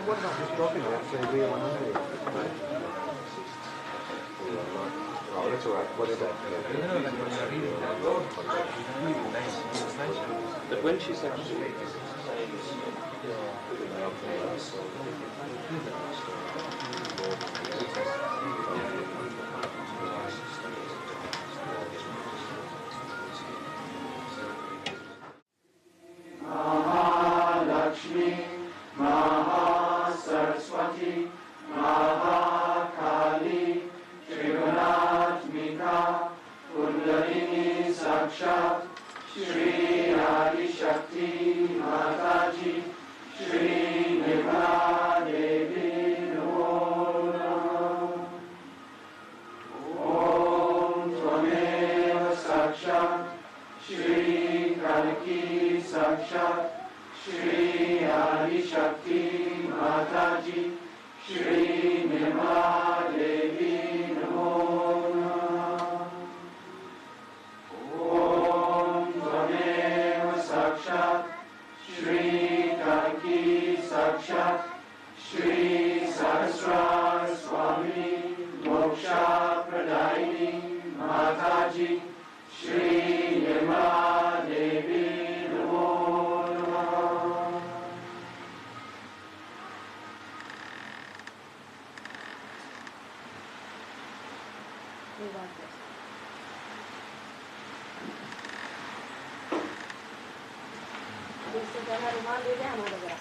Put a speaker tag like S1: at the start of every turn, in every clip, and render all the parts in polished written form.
S1: What about just dropping it after we agree on Monday? Oh, that's alright. What is that?
S2: But when she's actually
S3: Mahalakshmi, Mahasaraswati, Mahakali, Trigunatmika, Kundalini Sakshat, Shri Adi Shakti Mataji, Shri Nirmala Devi Namo Om Tvameva Sakshat, Shri Kalki Sakshat, Shri Adi Shakti Mataji, Shri Nirmala Devi Namo Om Tvameva Sakshat, Shri Kalki Sakshat, Shri Sahasrara Swami Moksha Pradayini Mataji, Shri Nirmala Devi Namo
S4: रुमाल दे दे हमारे जरा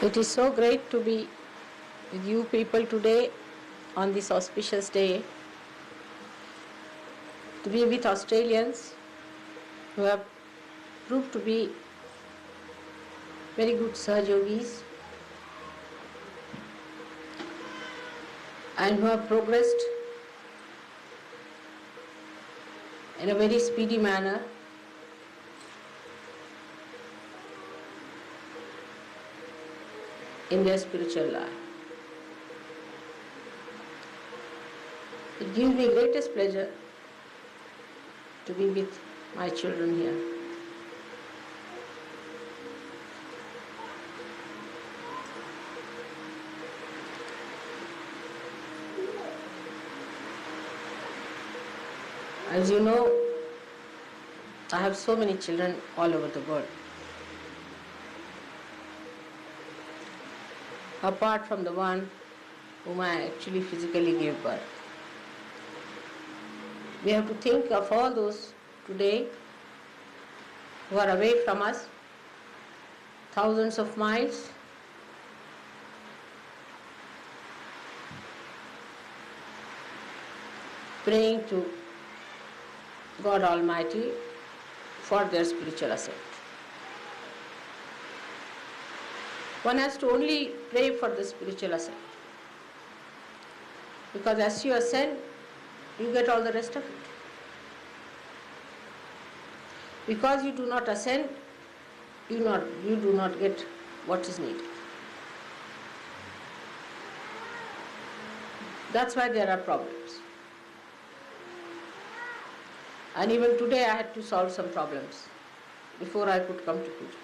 S4: It is so great to be with you people today on this auspicious day, to be with Australians who have proved to be very good Sahajogis and who have progressed in a very speedy manner. In their spiritual life. It gives me greatest pleasure to be with my children here. As you know, I have so many children all over the world. apart from the one whom I actually physically gave birth. We have to think of all those today who are away from us, thousands of miles, praying to God Almighty for their spiritual ascent. One has to only pray for the spiritual ascent, because as you ascend, you get all the rest of it. Because you do not ascend, you do not get what is needed. That's why there are problems. And even today I had to solve some problems before I could come to Puja.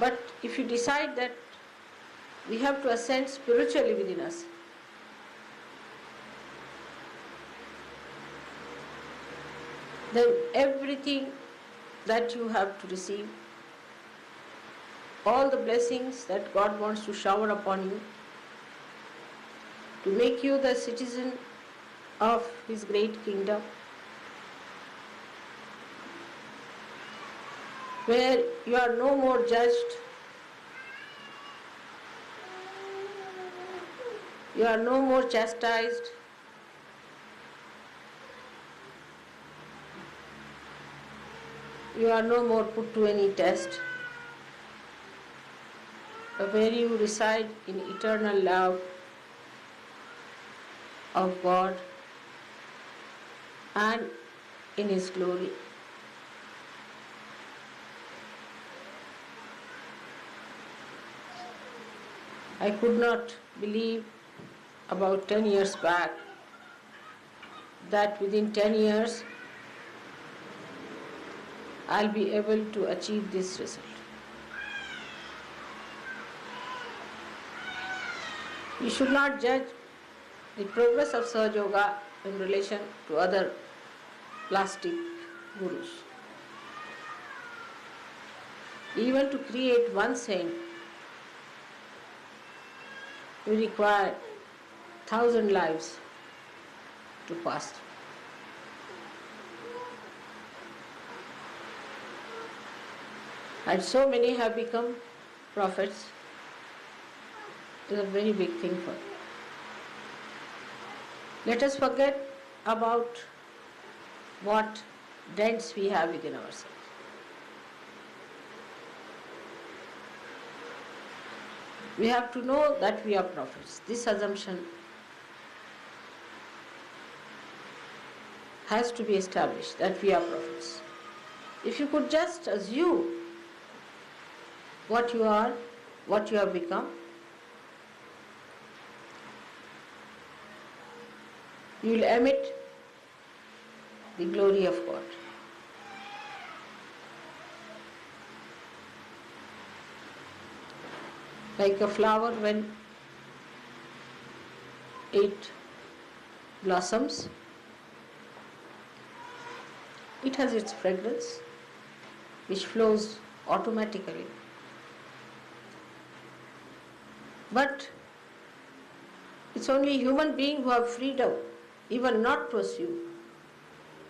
S4: But if you decide that we have to ascend spiritually within us, then everything that you have to receive, all the blessings that God wants to shower upon you, to make you the citizen of His great kingdom, where you are no more judged, you are no more chastised, you are no more put to any test, but where you reside in eternal love of God and in His glory. I could not believe about 10 years back that within 10 years I'll be able to achieve this result. You should not judge the progress of Sahaja Yoga in relation to other plastic gurus. Even to create one saint, we require 1,000 lives to pass through. And so many have become prophets. It is a very big thing for them. Let us forget about what dents we have within ourselves. We have to know that we are prophets. This assumption has to be established, that we are prophets. If you could just assume what you are, what you have become, you will emit the glory of God. Like a flower when it blossoms, it has its fragrance which flows automatically. But it's only human beings who have freedom, even not to assume,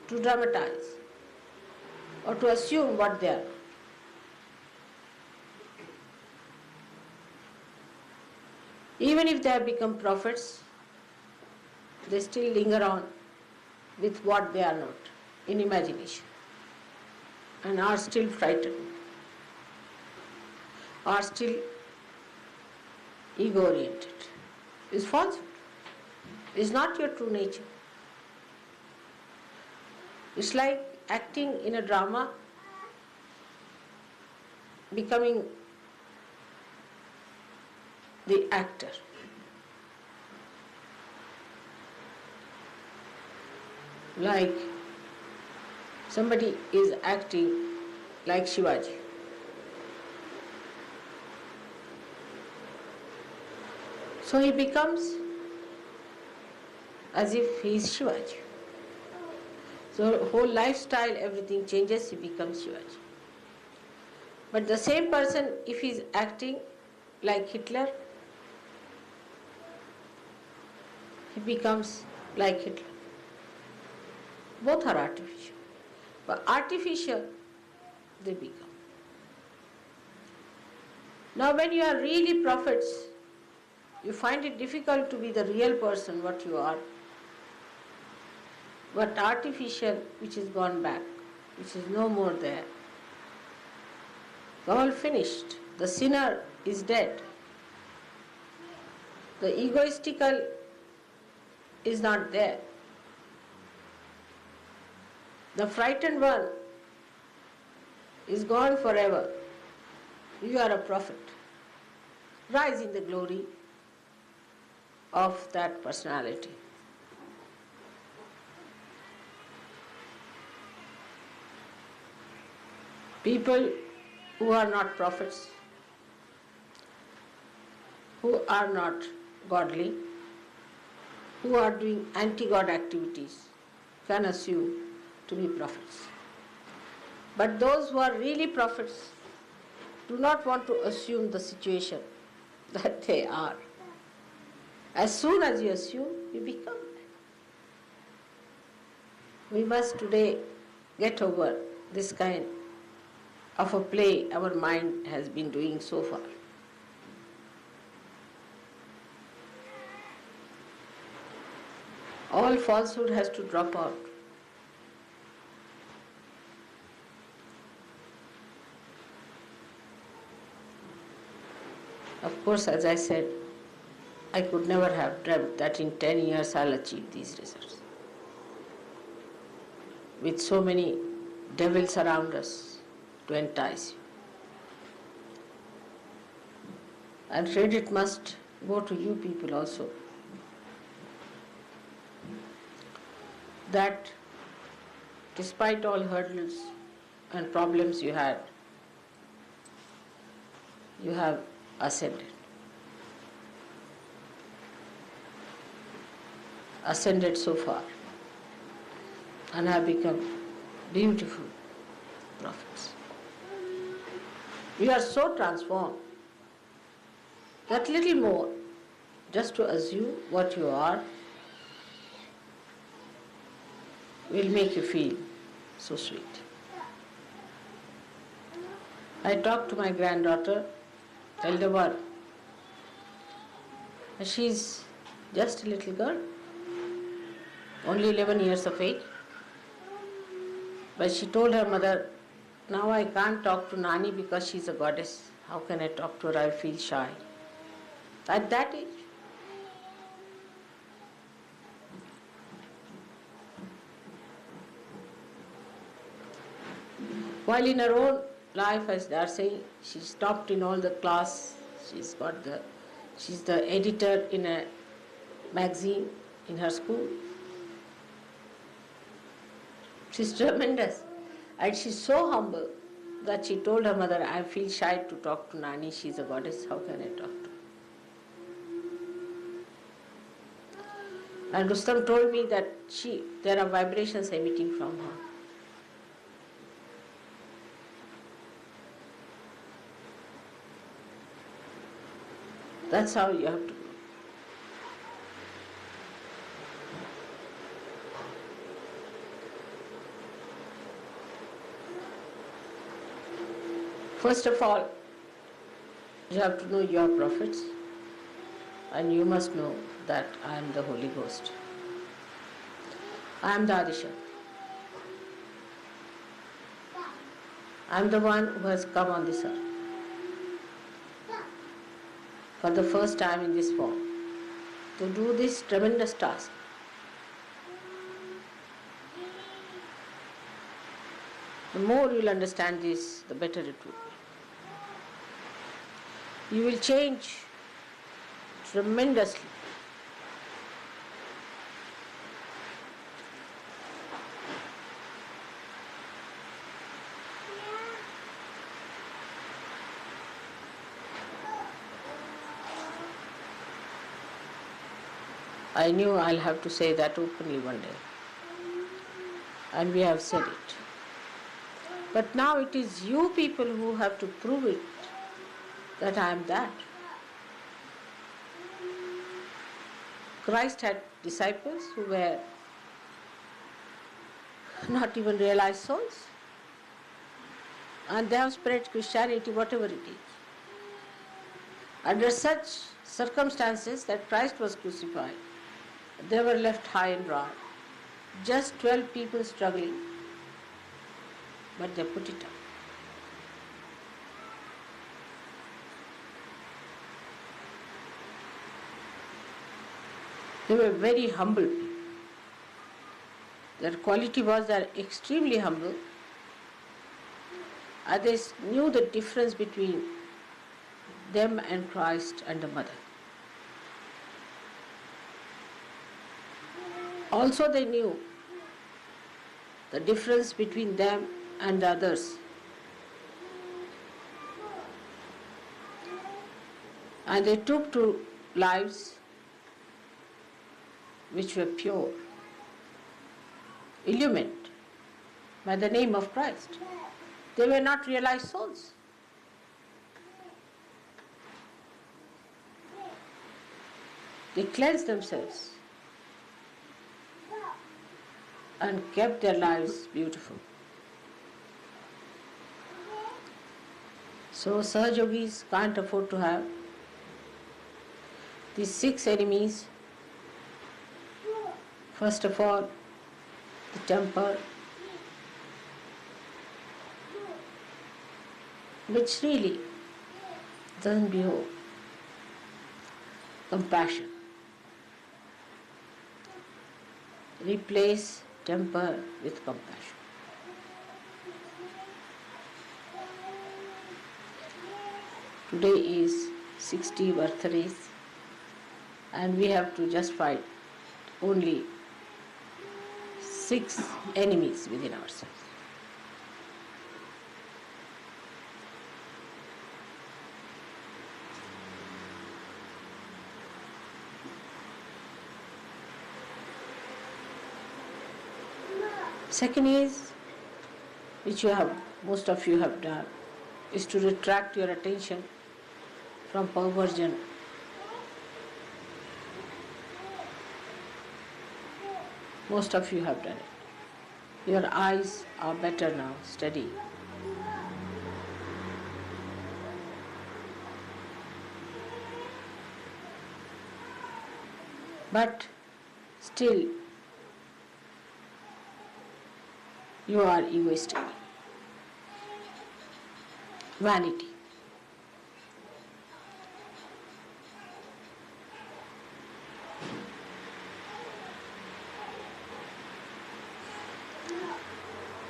S4: to dramatize, or to assume what they are. Even if they have become prophets, they still linger on with what they are not in imagination, and are still frightened, are still ego-oriented. It's falsehood. It's not your true nature. It's like acting in a drama, becoming the actor. Like somebody is acting like Shivaji. So he becomes as if he is Shivaji. So whole lifestyle, everything changes, he becomes Shivaji. But the same person, if he is acting like Hitler, he becomes like Hitler. Both are artificial. But artificial, they become. Now when you are really prophets, you find it difficult to be the real person what you are. But artificial, which is gone back, which is no more there. All finished. The sinner is dead. The egoistical is not there. The frightened one is gone forever. You are a prophet. Rise in the glory of that personality. People who are not prophets, who are not godly, who are doing anti-God activities, can assume to be prophets. But those who are really prophets do not want to assume the situation that they are. As soon as you assume, you become. We must today get over this kind of a play our mind has been doing so far. All falsehood has to drop out. Of course, as I said, I could never have dreamt that in 10 years I'll achieve these results. With so many devils around us to entice you. I'm afraid it must go to you people also. That despite all hurdles and problems you had, you have ascended. Ascended so far and have become beautiful prophets. You are so transformed that little more, just to assume what you are, will make you feel so sweet. I talked to my granddaughter, elder one. She's just a little girl, only 11 years of age. But she told her mother, now I can't talk to Nani because she's a goddess. How can I talk to her? I feel shy. At that age. While in her own life, as they are saying, she stopped in all the class. She's the editor in a magazine in her school. She's tremendous. And she's so humble that she told her mother, I feel shy to talk to Nani. She's a goddess. How can I talk to her? And Rustam told me that there are vibrations emitting from her. That's how you have to go. First of all, you have to know you are prophets, and you must know that I am the Holy Ghost. I am the Adisha. I am the one who has come on this earth for the first time in this form to do this tremendous task. The more you will understand this, the better it will be. You will change tremendously. I knew I'll have to say that openly one day. And we have said it. But now it is you people who have to prove it that I am that. Christ had disciples who were not even realized souls, and they have spread Christianity, whatever it is. Under such circumstances that Christ was crucified, they were left high and dry. Just 12 people struggling, but they put it up. They were very humble people. Their quality was they are extremely humble, and they knew the difference between them and Christ and the Mother. Also they knew the difference between them and the others. And they took to lives which were pure, illumined by the name of Christ. They were not realized souls. They cleansed themselves and kept their lives beautiful. So Sahajogis can't afford to have these 6 enemies. First of all, the temper, which really doesn't behold compassion. Replace temper with compassion. Today is 60 birthdays, and we have to just fight only 6 enemies within ourselves. Second is, which most of you have done, is to retract your attention from perversion. Most of you have done it. Your eyes are better now, steady. But still, you are egoistic. Vanity.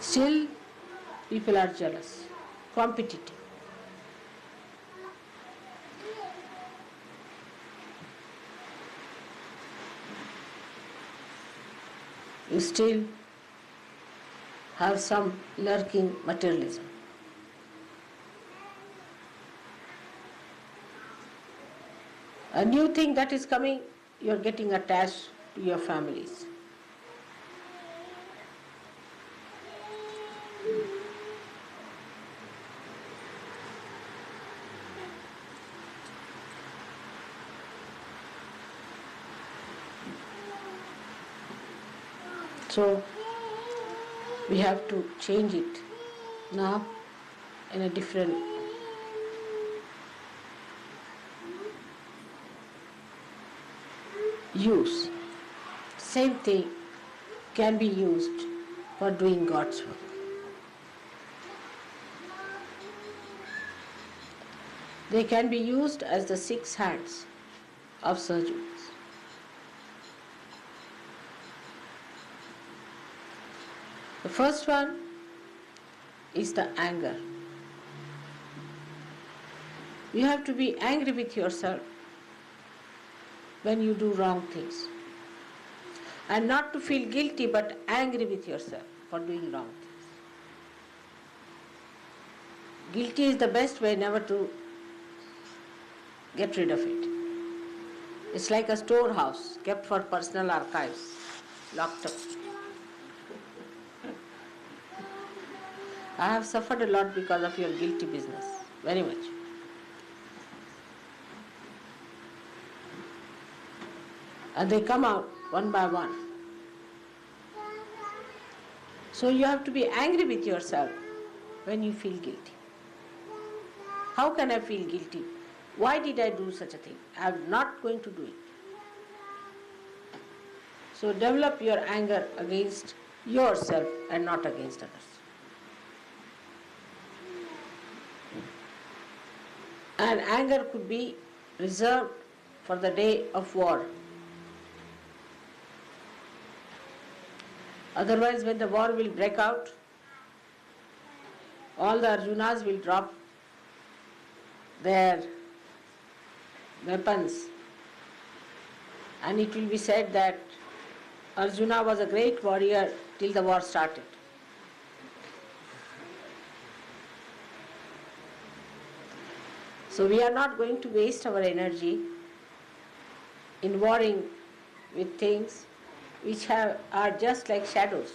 S4: Still, people are jealous, competitive. You still have some lurking materialism. A new thing that is coming, you are getting attached to your families. So we have to change it now in a different use. Same thing can be used for doing God's work. They can be used as the 6 hands of surgeons. The first one is the anger. You have to be angry with yourself when you do wrong things. And not to feel guilty, but angry with yourself for doing wrong things. Guilty is the best way never to get rid of it. It's like a storehouse kept for personal archives, locked up. I have suffered a lot because of your guilty business, very much. And they come out one by one. So you have to be angry with yourself when you feel guilty. How can I feel guilty? Why did I do such a thing? I am not going to do it. So develop your anger against yourself and not against others. And anger could be reserved for the day of war. Otherwise, when the war will break out, all the Arjunas will drop their weapons, and it will be said that Arjuna was a great warrior till the war started. So we are not going to waste our energy in warring with things which are just like shadows.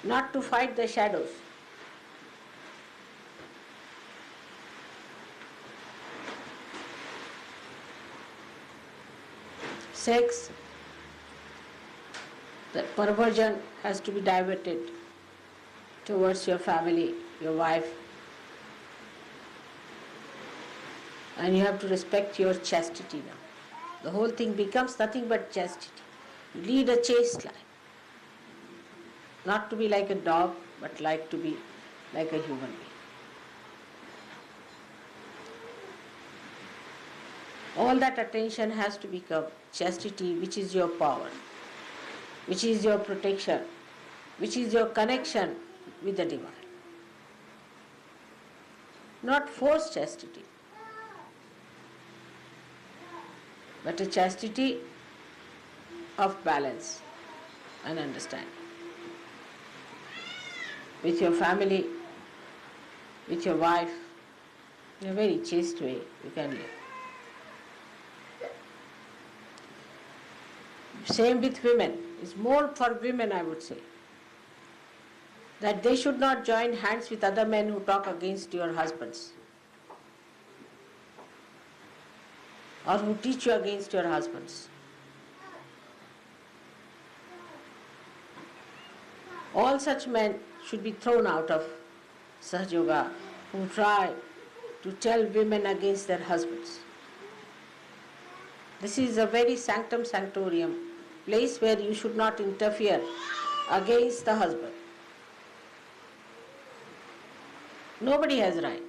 S4: Not to fight the shadows. Sex, the perversion has to be diverted towards your family, your wife. And you have to respect your chastity now. The whole thing becomes nothing but chastity. You lead a chaste life. Not to be like a dog, but like to be like a human being. All that attention has to become chastity, which is your power, which is your protection, which is your connection with the divine. Not forced chastity, but a chastity of balance and understanding. With your family, with your wife, in a very chaste way you can live. Same with women. It's more for women, I would say, that they should not join hands with other men who talk against your husbands or who teach you against your husbands. All such men should be thrown out of Sahaja Yoga who try to tell women against their husbands. This is a very sanctum sanctorium, place where you should not interfere against the husband. Nobody has right.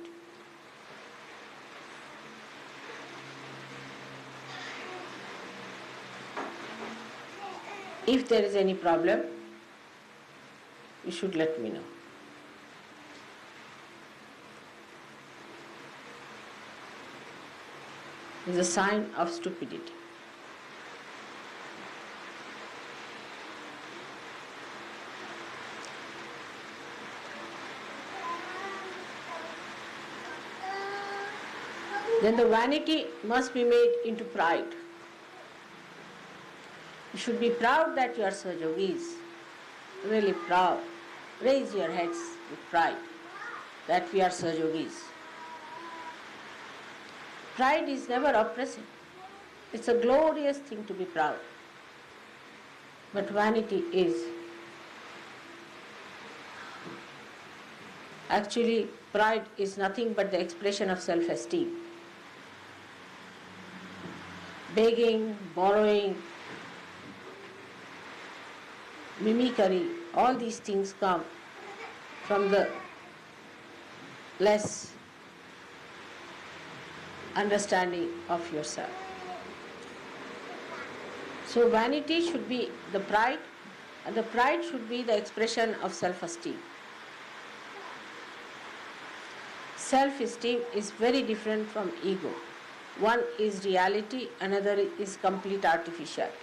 S4: If there is any problem, you should let me know. It is a sign of stupidity. Then the vanity must be made into pride. You should be proud that you are Sahajogis, really proud. Raise your heads with pride that we are Sahajogis. Pride is never oppressive. It's a glorious thing to be proud. But vanity is. Actually, pride is nothing but the expression of self-esteem. Begging, borrowing, mimicry, all these things come from the less understanding of yourself. So vanity should be the pride, and the pride should be the expression of self-esteem. Self-esteem is very different from ego. One is reality, another is complete artificiality.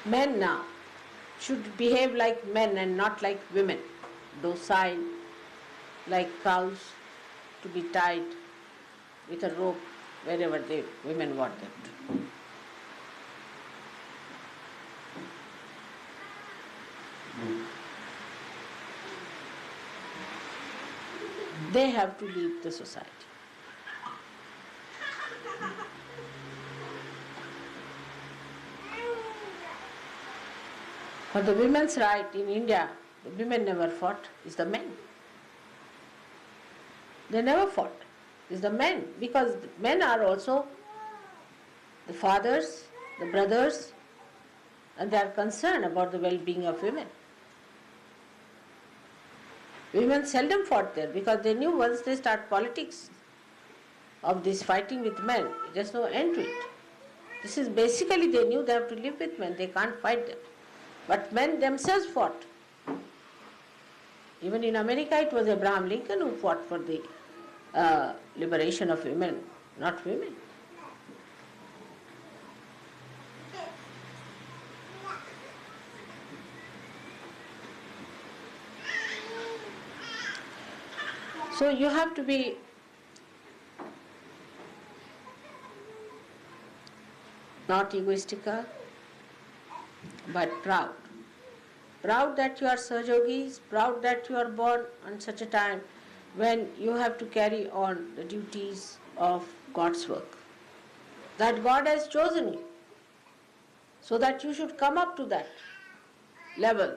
S4: Men now should behave like men and not like women, docile, like cows, to be tied with a rope wherever women want them to. they have to leave the society. For the women's right in India, the women never fought, it's the men. They never fought, it's the men, because the men are also the fathers, the brothers, and they are concerned about the well-being of women. Women seldom fought there because they knew once they start politics of this fighting with men, there's no end to it. This is basically they knew they have to live with men, they can't fight them. But men themselves fought. Even in America it was Abraham Lincoln who fought for the liberation of women, not women. So you have to be not egoistical, but proud. Proud that you are Sahajogis, proud that you are born on such a time when you have to carry on the duties of God's work. That God has chosen you, so that you should come up to that level.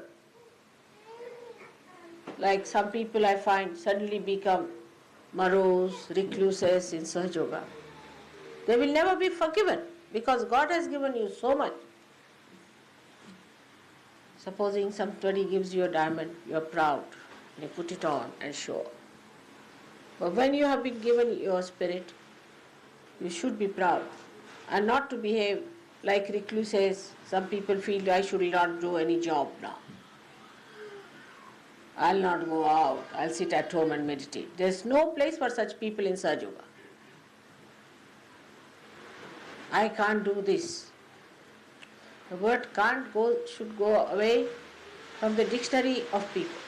S4: Like some people I find suddenly become morose, recluses in Sahajoga. They will never be forgiven because God has given you so much. Supposing somebody gives you a diamond, you are proud, and you put it on and show. But when you have been given your spirit, you should be proud and not to behave like recluses. Some people feel I should not do any job now. I'll not go out, I'll sit at home and meditate. There's no place for such people in Sahajoga. I can't do this. The word can't go should go away from the dictionary of people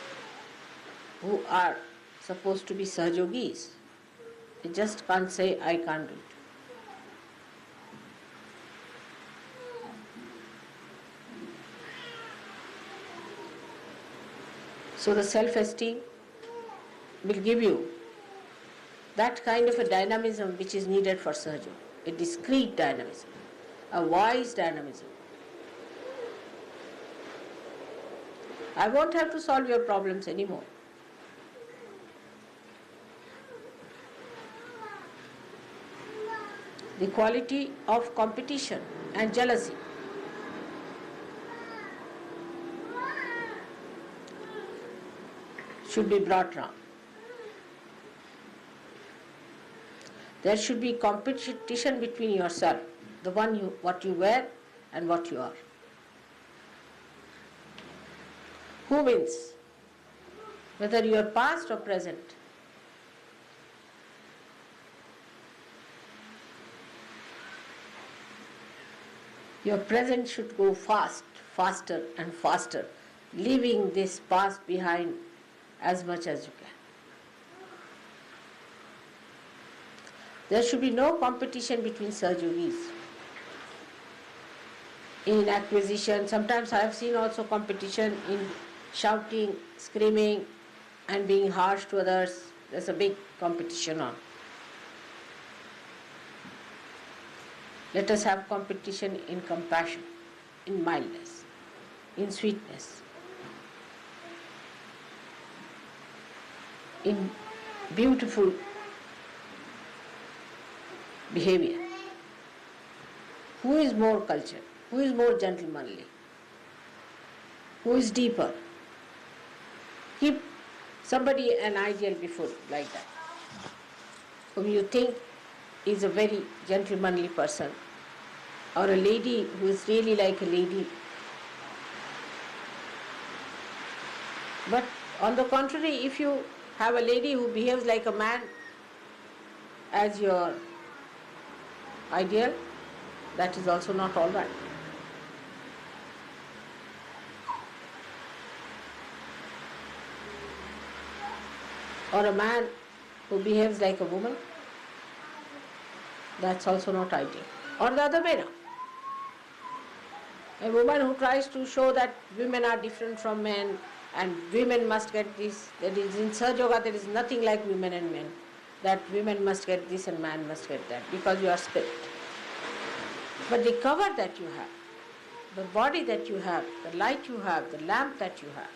S4: who are supposed to be Sahajogis. They just can't say, I can't do it. So the self-esteem will give you that kind of a dynamism which is needed for Sahaja, a discreet dynamism, a wise dynamism. I won't have to solve your problems anymore. The quality of competition and jealousy should be brought down. There should be competition between yourself, the one what you wear and what you are. Who wins? Whether you are past or present. Your present should go fast, faster and faster, leaving this past behind as much as you can. There should be no competition between Sahajogis. In acquisition, sometimes I have seen also competition in shouting, screaming and being harsh to others. There's a big competition on. Let us have competition in compassion, in mildness, in sweetness, in beautiful behavior. Who is more cultured? Who is more gentlemanly? Who is deeper? Keep somebody an ideal before like that, whom you think is a very gentlemanly person, or a lady who is really like a lady. But on the contrary, if you have a lady who behaves like a man as your ideal, that is also not all right. Or a man who behaves like a woman, that's also not ideal. Or the other way around. A woman who tries to show that women are different from men, and women must get this. That is, in Sahaja Yoga there is nothing like women and men. That women must get this and man must get that, because you are spirit. But the cover that you have, the body that you have, the light you have, the lamp that you have,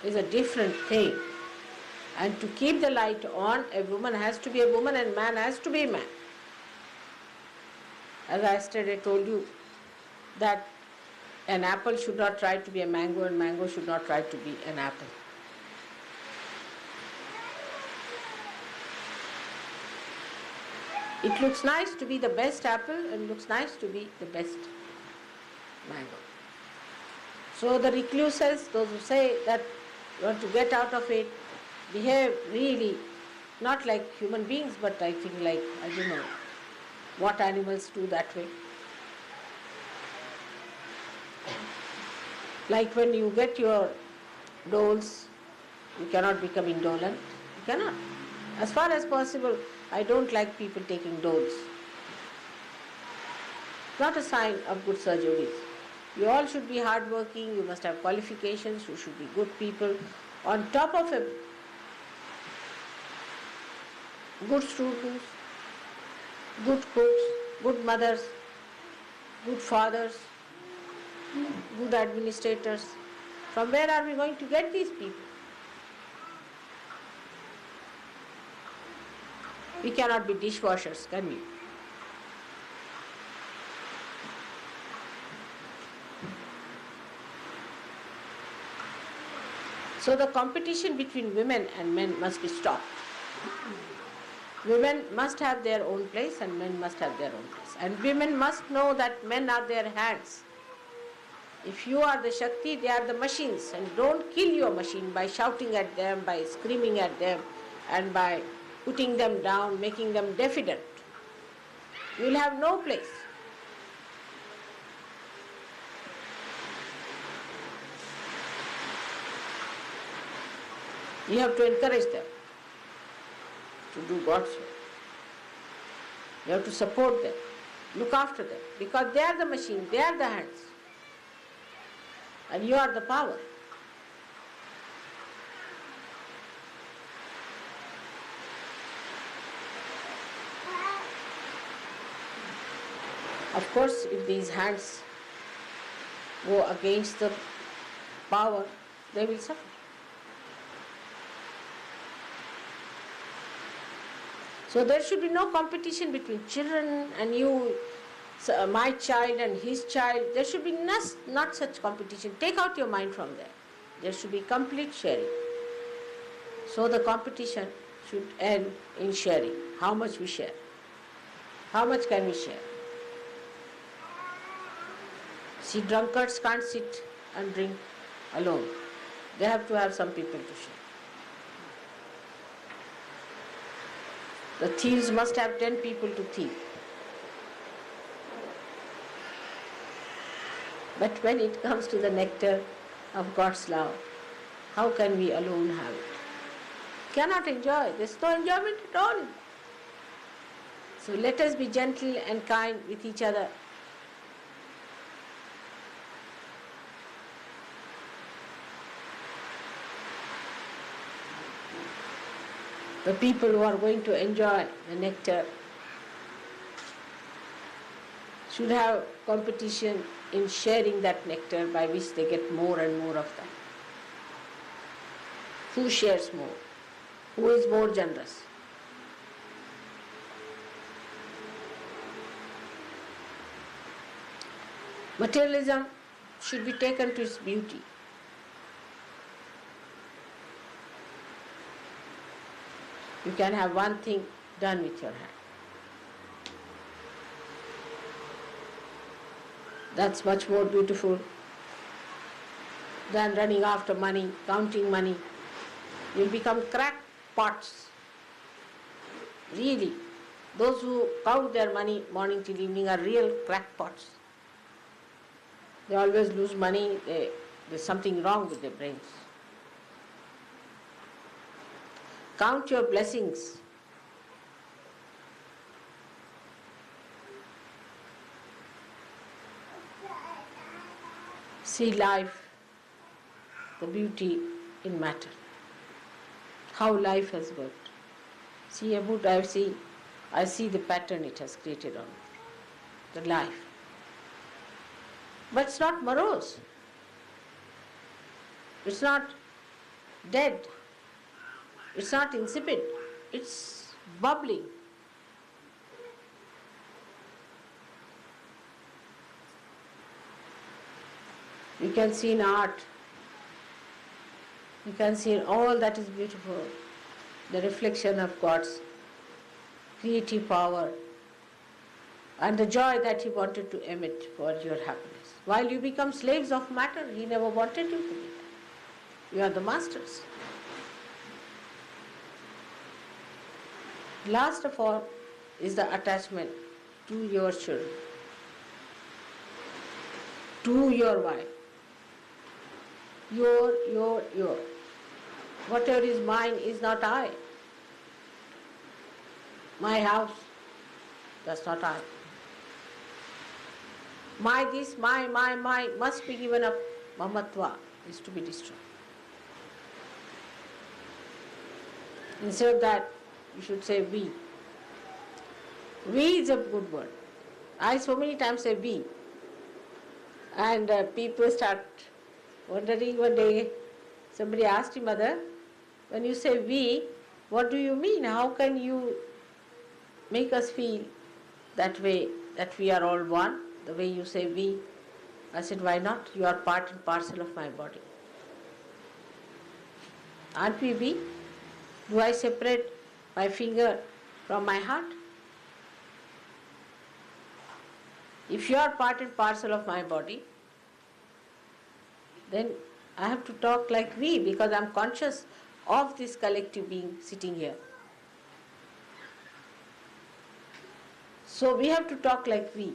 S4: is a different thing. And to keep the light on, a woman has to be a woman and man has to be a man. As I yesterday told you, that an apple should not try to be a mango and mango should not try to be an apple. It looks nice to be the best apple and looks nice to be the best mango. So the recluses, those who say that you want to get out of it, behave really not like human beings, but I think like, I don't know what animals do that way. Like when you get your doles, you cannot become indolent. You cannot. As far as possible, I don't like people taking doles. Not a sign of good surgeries. You all should be hardworking, you must have qualifications, you should be good people. On top of it, good students, good cooks, good mothers, good fathers, good administrators. From where are we going to get these people? We cannot be dishwashers, can we? So the competition between women and men must be stopped. Women must have their own place and men must have their own place. And women must know that men are their hands. If you are the Shakti, they are the machines. And don't kill your machine by shouting at them, by screaming at them, and by putting them down, making them diffident. You will have no place. You have to encourage them to do God's work. You have to support them, look after them, because they are the machine, they are the hands, and you are the power. Of course, if these hands go against the power, they will suffer. So there should be no competition between children and you, my child and his child. There should be not such competition. Take out your mind from there. There should be complete sharing. So the competition should end in sharing. How much we share? How much can we share? See, drunkards can't sit and drink alone. They have to have some people to share. The thieves must have 10 people to thieve. But when it comes to the nectar of God's love, how can we alone have it? Cannot enjoy. There's no enjoyment at all. So let us be gentle and kind with each other. The people who are going to enjoy the nectar should have competition in sharing that nectar by which they get more and more of that. Who shares more? Who is more generous? Materialism should be taken to its beauty. You can have one thing done with your hand. That's much more beautiful than running after money, counting money. You'll become crackpots. Really, those who count their money morning till evening are real crackpots. They always lose money. There's something wrong with their brains. Count your blessings. See life the beauty in matter, how life has worked. See a boot, I see the pattern it has created on the life. But it's not morose. It's not dead. It's not insipid. It's bubbling. You can see in art, you can see in all that is beautiful, the reflection of God's creative power and the joy that He wanted to emit for your happiness. While you become slaves of matter, He never wanted you to be that. You are the masters. Last of all is the attachment to your children, to your wife. Your. Whatever is mine is not I. My house, that's not I. My this, my must be given up. Mamatva is to be destroyed. Instead of that, you should say we. We is a good word. I so many times say we. And people start wondering. One day, somebody asked him, Mother, when you say we, what do you mean? How can you make us feel that way, that we are all one, the way you say we? I said, why not? You are part and parcel of my body. Aren't we we? Do I separate my finger from my heart? If you are part and parcel of my body, then I have to talk like we, because I am conscious of this collective being sitting here. So we have to talk like we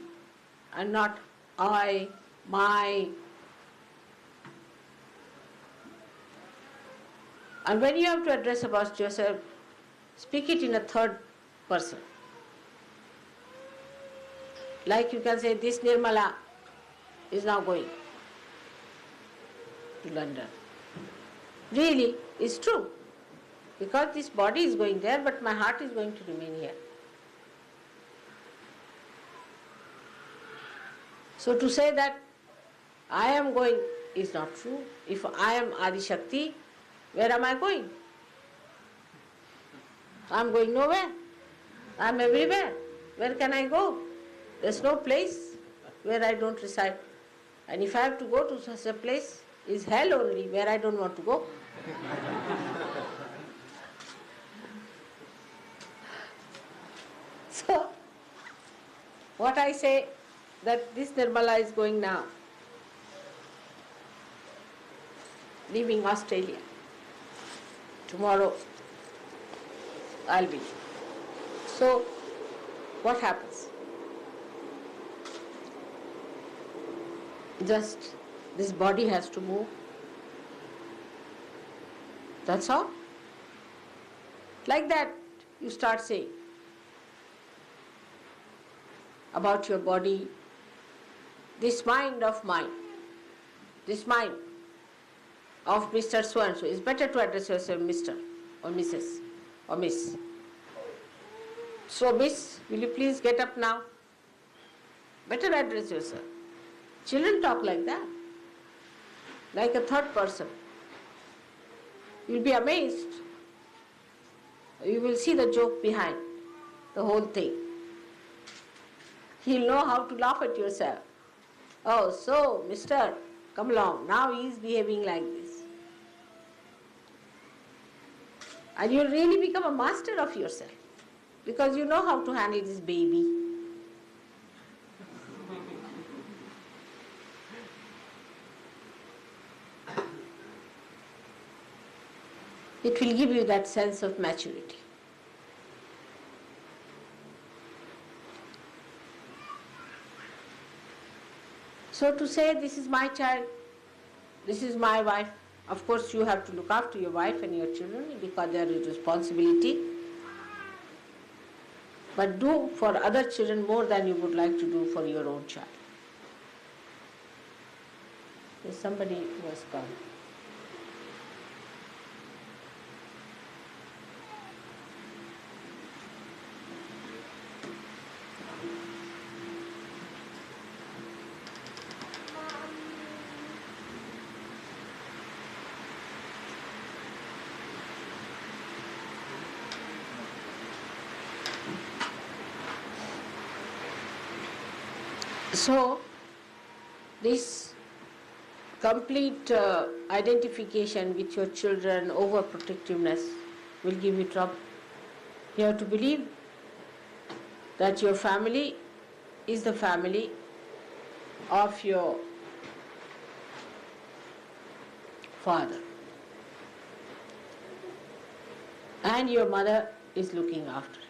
S4: and not I, my. And when you have to address about yourself, speak it in a third person. Like you can say, this Nirmala is now going to London. Really, it's true. Because this body is going there, but my heart is going to remain here. So to say that I am going is not true. If I am Adi Shakti, where am I going? I am going nowhere. I am everywhere. Where can I go? There's no place where I don't reside. And if I have to go to such a place, is hell only, where I don't want to go. So, what I say, that this Nirmala is going now, leaving Australia. Tomorrow I'll be. So, what happens? Just this body has to move. That's all. Like that, you start saying about your body, this mind of mine, this mind of Mr. So-and-so. It's better to address yourself Mr. or Mrs. or Miss. So, Miss, will you please get up now? Better address yourself. Children talk like that, like a third person. You'll be amazed. You will see the joke behind the whole thing. He'll know how to laugh at yourself. Oh, so, mister, come along. Now he is behaving like this. And you'll really become a master of yourself, because you know how to handle this baby. It will give you that sense of maturity. So to say, this is my child, this is my wife, of course you have to look after your wife and your children because they are your responsibility. But do for other children more than you would like to do for your own child. There's somebody who has come. So, this complete identification with your children, overprotectiveness will give you trouble. You have to believe that your family is the family of your father, and your mother is looking after it.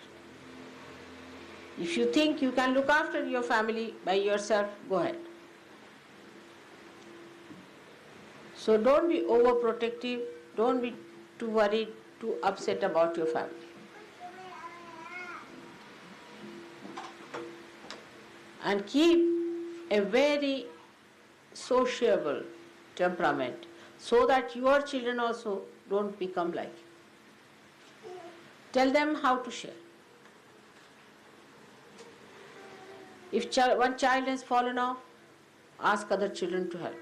S4: If you think you can look after your family by yourself, go ahead. So don't be overprotective, don't be too worried, too upset about your family. And keep a very sociable temperament so that your children also don't become like you. Tell them how to share. If one child has fallen off, ask other children to help.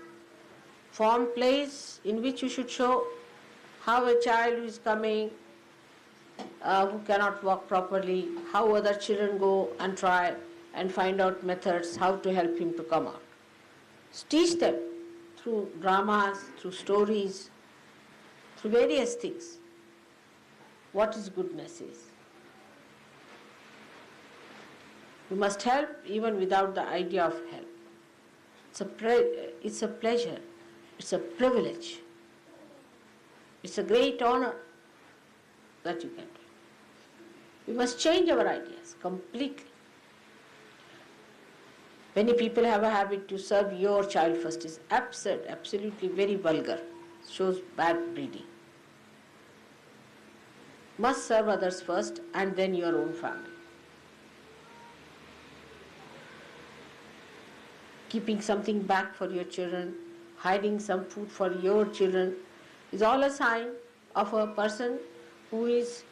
S4: Form plays in which you should show how a child who is coming, who cannot walk properly, how other children go and try and find out methods how to help him to come out. Teach them through dramas, through stories, through various things what is goodness is. You must help even without the idea of help. It's a pleasure, it's a privilege, it's a great honor that you can do. We must change our ideas completely. Many people have a habit to serve your child first. It's absurd, absolutely very vulgar. Shows bad breeding. Must serve others first and then your own family. Keeping something back for your children, hiding some food for your children is all a sign of a person who is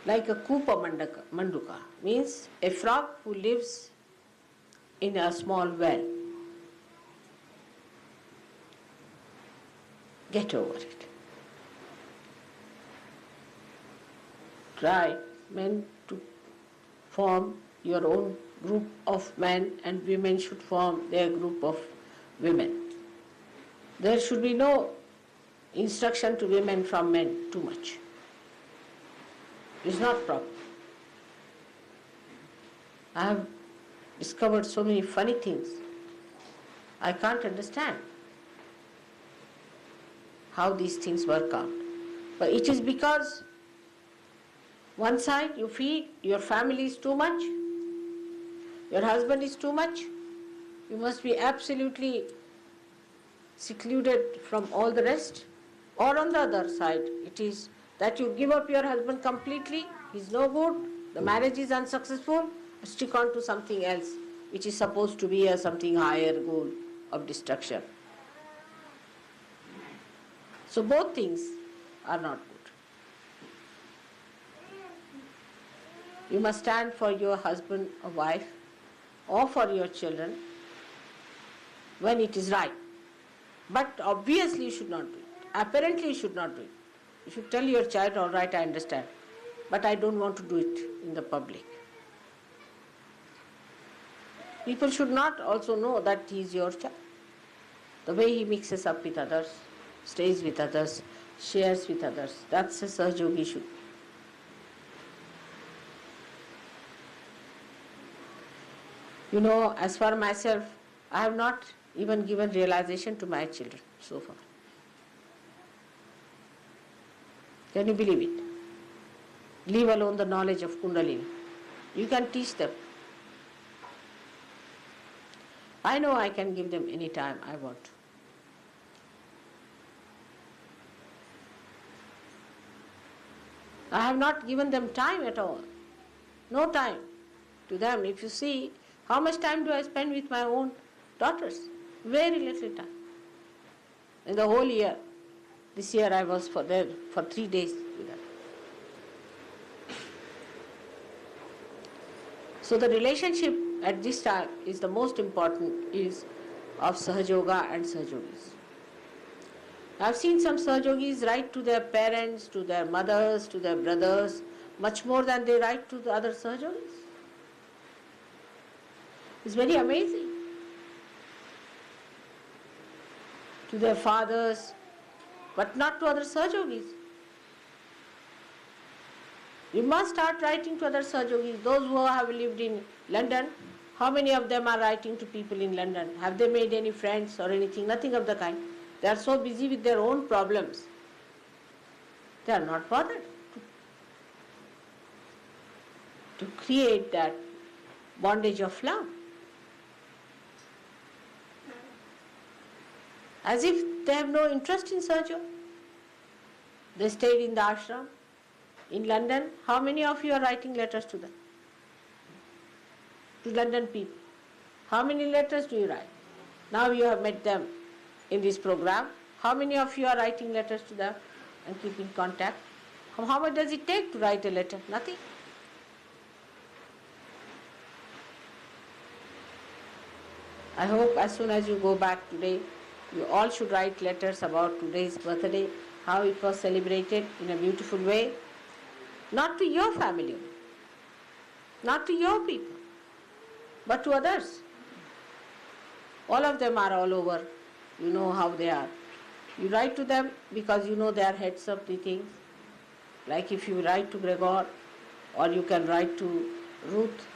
S4: like a Kupa Manduka, means a frog who lives in a small well. Get over it. Try, men, to form your own group of men, and women should form their group of women. There should be no instruction to women from men too much. It's not proper. I have discovered so many funny things. I can't understand how these things work out. But it is because one side you feel your family is too much, your husband is too much, you must be absolutely secluded from all the rest. Or on the other side, it is that you give up your husband completely, he's no good, the marriage is unsuccessful, stick on to something else, which is supposed to be a something higher goal of destruction. So both things are not good. You must stand for your husband or wife or for your children when it is right. But obviously you should not do it. Apparently you should not do it. You should tell your child, all right, I understand, but I don't want to do it in the public. People should not also know that he is your child. The way he mixes up with others, stays with others, shares with others, that's a Sahajogi should be. You know, as for myself, I have not even given realization to my children so far. Can you believe it? Leave alone the knowledge of Kundalini. You can teach them. I know I can give them any time I want to. I have not given them time at all. No time to them. If you see, how much time do I spend with my own daughters? Very little time. In the whole year. This year I was there for 3 days with them. So the relationship at this time is the most important, is of Sahajoga and Sahajogis. I have seen some Sahajogis write to their parents, to their mothers, to their brothers, much more than they write to the other Sahajogis. It's very amazing. To their fathers, but not to other Sahajogis. You must start writing to other Sahajogis. Those who have lived in London, how many of them are writing to people in London? Have they made any friends or anything? Nothing of the kind. They are so busy with their own problems. They are not bothered to create that bondage of love. As if they have no interest in Sahaja. They stayed in the ashram in London. How many of you are writing letters to them? To London people. How many letters do you write? Now you have met them in this program. How many of you are writing letters to them and keep in contact? How much does it take to write a letter? Nothing. I hope as soon as you go back today, you all should write letters about today's birthday, how it was celebrated in a beautiful way. Not to your family, not to your people, but to others. All of them are all over. You know how they are. You write to them because you know they are heads of the things. Like if you write to Gregor, or you can write to Ruth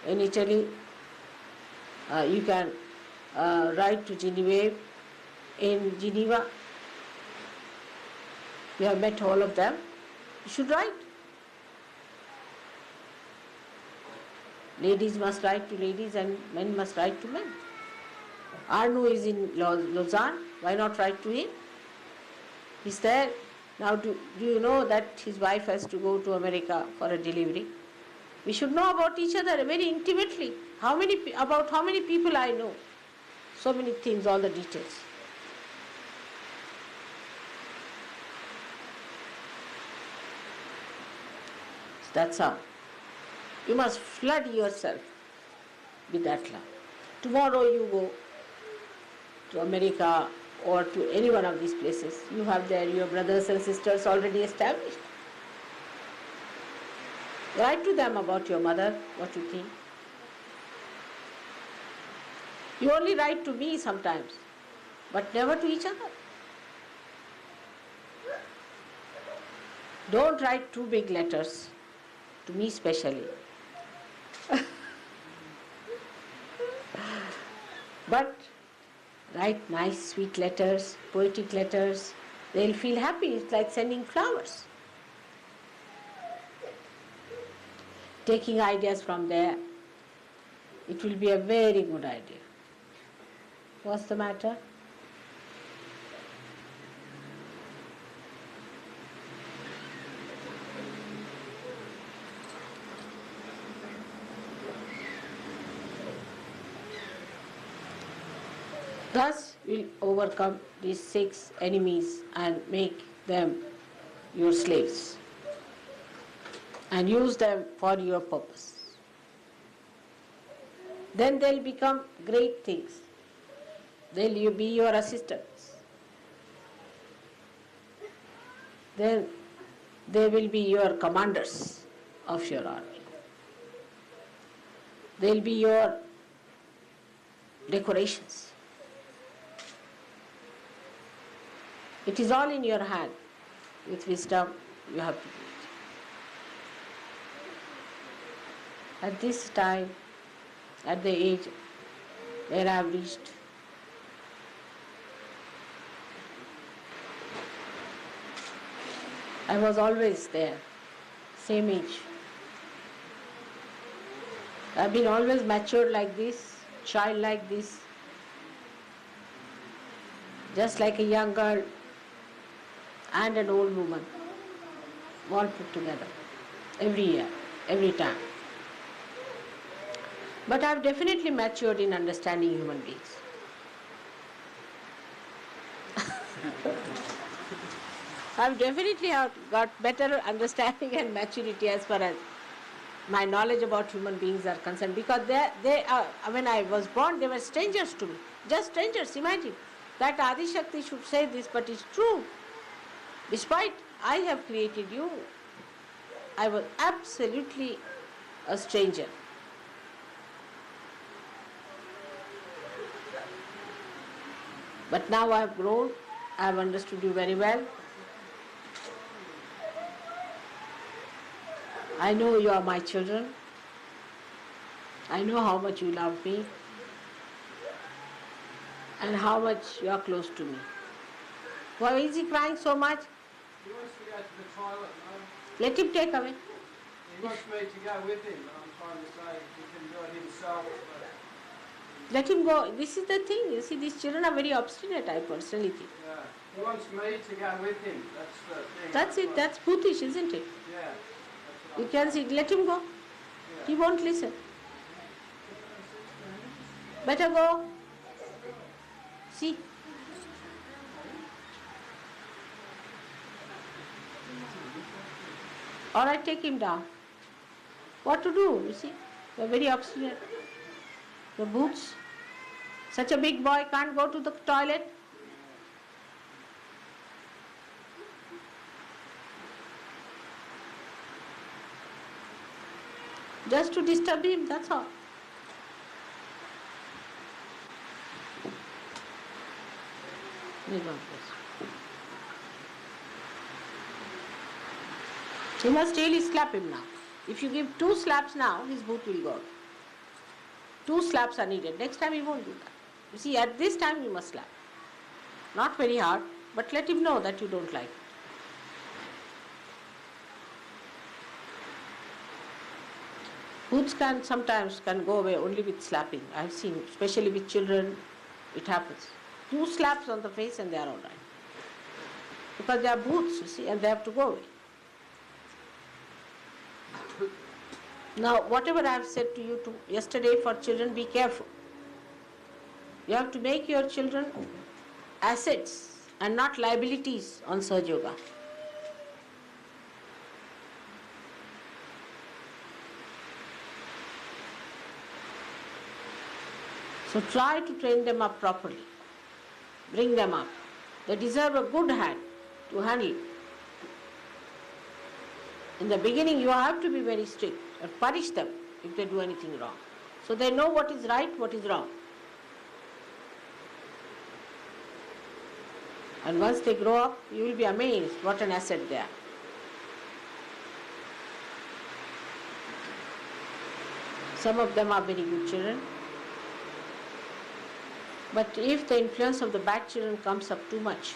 S4: in Italy, you can write to Genevieve in Geneva. You have met all of them. You should write. Ladies must write to ladies and men must write to men. Arno is in Lausanne. Why not write to him? He's there. Now do you know that his wife has to go to America for a delivery? We should know about each other very intimately. How many people I know. So many things, all the details. That's how. You must flood yourself with that love. Tomorrow you go to America or to any one of these places. You have there your brothers and sisters already established. Write to them about your mother, what you think. You only write to me sometimes, but never to each other. Don't write too big letters, to me specially. But write nice, sweet letters, poetic letters. They'll feel happy. It's like sending flowers. Taking ideas from there. It will be a very good idea. What's the matter? Thus will overcome these 6 enemies and make them your slaves and use them for your purpose. Then they'll become great things. They'll be your assistants. Then they will be your commanders of your army. They'll be your decorations. It is all in your hand. With wisdom, you have to do it. At this time, at the age where I have reached, I was always there, same age. I've been always matured like this, child like this, just like a young girl and an old woman, all put together, every year, every time. But I've definitely matured in understanding human beings. I've definitely got better understanding and maturity as far as my knowledge about human beings are concerned, because they are, when I was born, they were strangers to me, just strangers. Imagine that Adi Shakti should say this, but it's true. Despite I have created you, I was absolutely a stranger. But now I have grown, I have understood you very well. I know you are my children. I know how much you love me and how much you are close to me. Why is he crying so much?
S3: He wants to go to the toilet, Mum.
S4: Let him take away.
S3: He wants me to go with him, but I'm trying to say he can do it himself. But
S4: Let him go. This is the thing. You see, these children are very obstinate, I personally think.
S3: yeah, he wants me to go with him. That's the thing.
S4: That's it. That's Bhutish, isn't it?
S3: Yeah. That's what
S4: You
S3: I'm
S4: can
S3: saying.
S4: see, let him go.
S3: Yeah.
S4: He won't listen. Better go. See. All right, take him down. What to do, you see? They're very obstinate. The boots. Such a big boy can't go to the toilet. Just to disturb him, that's all. You must really slap him now. If you give 2 slaps now, his boot will go. 2 slaps are needed. Next time he won't do that. You see, at this time you must slap. Not very hard, but let him know that you don't like it. Boots sometimes can go away only with slapping. I've seen, especially with children, it happens. 2 slaps on the face and they are all right. Because they are boots, you see, and they have to go away. Now, whatever I have said to you yesterday for children, be careful. You have to make your children assets and not liabilities on Sahaja Yoga. So try to train them up properly. Bring them up. They deserve a good hand to handle it. In the beginning you have to be very strict and punish them if they do anything wrong. So they know what is right, what is wrong. And once they grow up, you will be amazed what an asset they are. Some of them are very good children. But if the influence of the bad children comes up too much,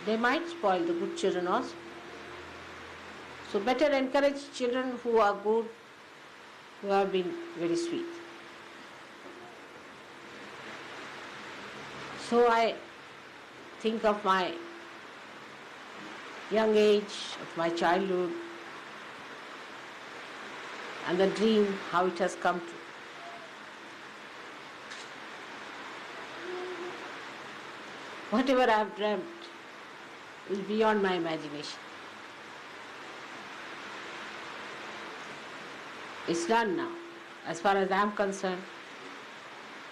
S4: they might spoil the good children also. So better encourage children who are good, who have been very sweet. So I think of my young age, of my childhood, and the dream, how it has come to. Whatever I have dreamt is beyond my imagination. It's done now. As far as I am concerned,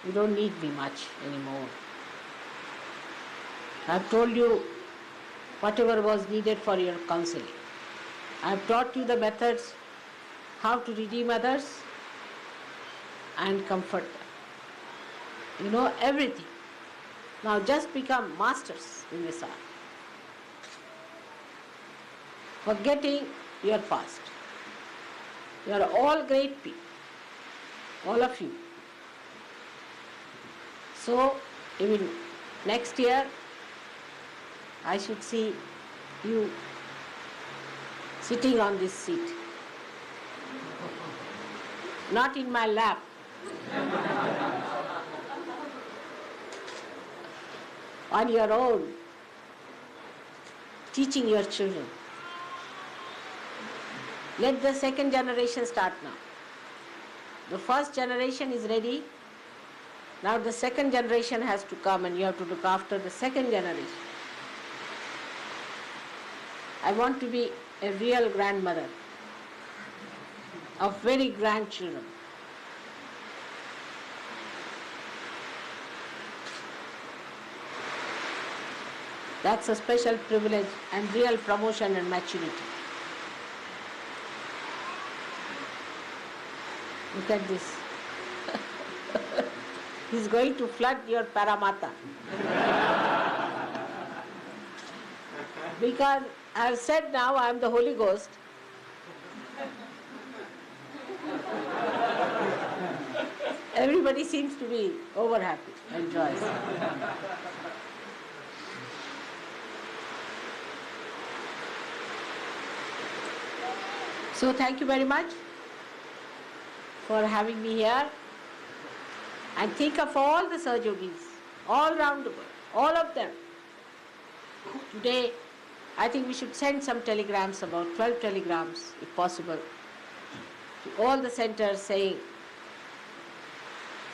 S4: you don't need me much anymore. I have told you whatever was needed for your counseling. I have taught you the methods how to redeem others and comfort them. You know everything. Now just become masters in this art. Forgetting your past. You are all great people, all of you. So even next year I should see you sitting on this seat. Not in my lap. On your own, teaching your children. Let the second generation start now. The first generation is ready. Now the second generation has to come and you have to look after the second generation. I want to be a real grandmother of very grandchildren. That's a special privilege and real promotion and maturity. Look at this. He's going to flood your Paramata. Because I have said now I am the Holy Ghost. Everybody seems to be over happy and joyous. So thank you very much for having me here. And think of all the Sahajogis all around the world, all of them. Today, I think we should send some telegrams, about 12 telegrams, if possible, to all the centers saying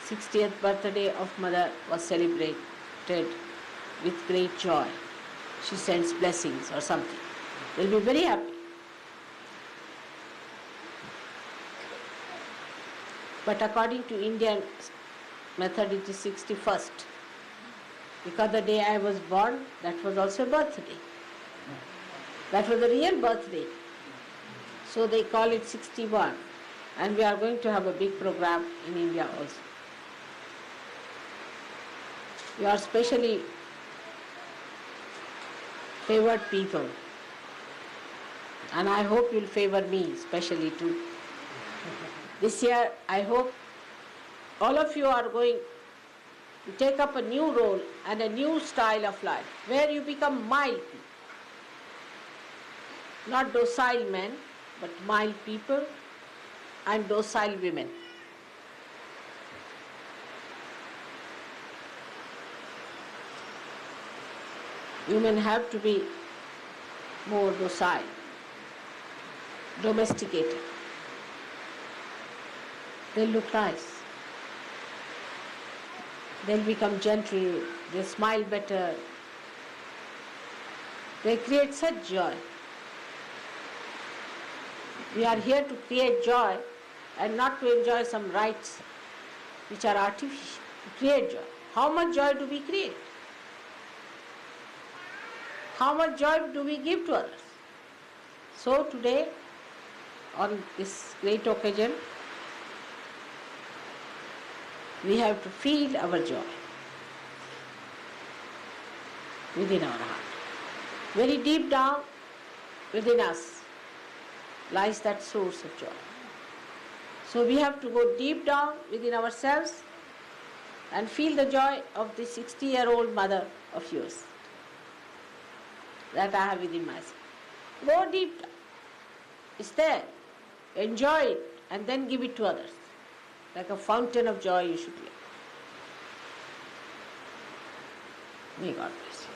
S4: 60th birthday of Mother was celebrated with great joy. She sends blessings or something. They'll be very happy. But according to Indian method, it is 61st. Because the day I was born, that was also a birthday. That was the real birthday. So they call it 61. And we are going to have a big program in India also. You are specially favored people. And I hope you'll favor me specially too. This year, I hope all of you are going to take up a new role and a new style of life, where you become mild people. Not docile men, but mild people and docile women. Women have to be more docile, domesticated. They'll look nice. They'll become gentle, they smile better. They create such joy. We are here to create joy and not to enjoy some rites which are artificial. To create joy. How much joy do we create? How much joy do we give to others? So today, on this great occasion, we have to feel our joy within our heart. Very deep down within us lies that source of joy. So we have to go deep down within ourselves and feel the joy of the 60-year-old mother of yours that I have within myself. Go deep down. It's there. Enjoy it and then give it to others. Like a fountain of joy you should live. May God bless you.